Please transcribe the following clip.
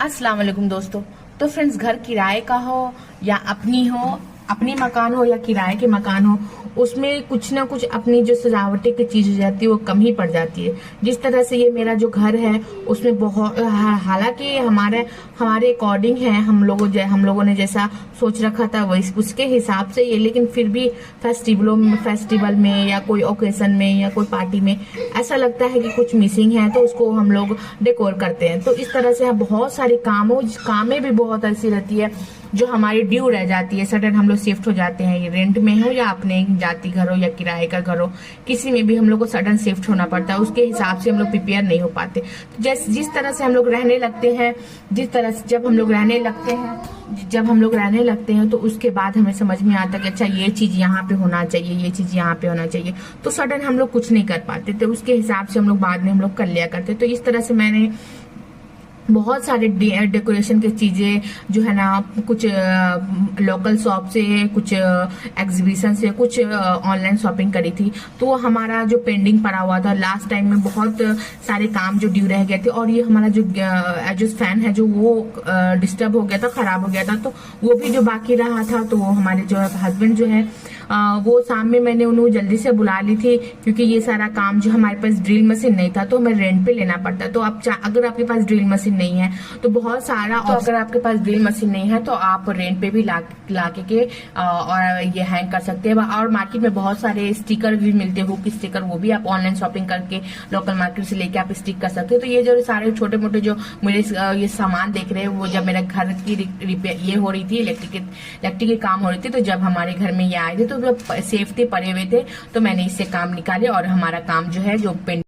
अस्सलाम वालेकुम दोस्तों। तो फ्रेंड्स, घर किराए का हो या अपनी मकान हो या किराए के मकान हो, उसमें कुछ ना कुछ अपनी जो सजावटी की चीज हो जाती है वो कम ही पड़ जाती है। जिस तरह से ये मेरा जो घर है उसमें बहुत, हालांकि हमारे अकॉर्डिंग है, हम लोगों ने जैसा सोच रखा था वही उसके हिसाब से ये, लेकिन फिर भी फेस्टिवल में या कोई ओकेजन में या कोई पार्टी में ऐसा लगता है कि कुछ मिसिंग है, तो उसको हम लोग डेकोर करते हैं। तो इस तरह से बहुत सारी कामें भी बहुत ऐसी रहती है जो हमारी ड्यू रह जाती है। सडन हम लोग शिफ्ट हो जाते हैं, ये रेंट में हो या अपने जाति घर हो या किराए का घर हो, किसी में भी हम लोग को सडन शिफ्ट होना पड़ता है। उसके हिसाब से हम लोग प्रिपेयर नहीं हो पाते। तो जिस तरह से हम लोग रहने लगते हैं, जिस तरह से जब हम लोग रहने लगते हैं तो उसके बाद हमें समझ में आता है कि अच्छा ये चीज यहाँ पे होना चाहिए, ये चीज यहाँ पे होना चाहिए। तो सडन हम लोग कुछ नहीं कर पाते, तो उसके हिसाब से हम लोग बाद में हम लोग कर लिया करते। तो इस तरह से मैंने बहुत सारे डेकोरेशन की चीजें जो है ना, कुछ लोकल शॉप से, कुछ एग्जीबिशन से, कुछ ऑनलाइन शॉपिंग करी थी। तो वो हमारा जो पेंडिंग पड़ा हुआ था लास्ट टाइम में, बहुत सारे काम जो ड्यू रह गए थे। और ये हमारा जो फैन है जो वो डिस्टर्ब हो गया था, खराब हो गया था, तो वो भी जो बाकी रहा था। तो वो हमारे जो हस्बैंड जो है वो शाम में मैंने उन्हें जल्दी से बुला ली थी, क्योंकि ये सारा काम जो हमारे पास ड्रिल मशीन नहीं था तो हमें रेंट पे लेना पड़ता। तो आप अगर आपके पास ड्रिल मशीन नहीं है तो बहुत सारा, तो अगर आपके पास ड्रिल मशीन नहीं है तो आप रेंट पे भी ला के और ये हैंग कर सकते हैं। और मार्केट में बहुत सारे स्टिकर भी मिलते हैं, हुक स्टिकर, वो भी आप ऑनलाइन शॉपिंग करके लोकल मार्केट से लेके आप स्टिक कर सकते हैं। तो ये जो सारे छोटे मोटे जो मेरे ये सामान देख रहे हैं, वो जब मेरे घर की रिपेयर ये हो रही थी, इलेक्ट्रिक की काम हो रही थी, तो जब हमारे घर में ये आए थे तो सेफ्टी पड़े हुए थे, तो मैंने इससे काम निकाले और हमारा काम जो है जो पेंट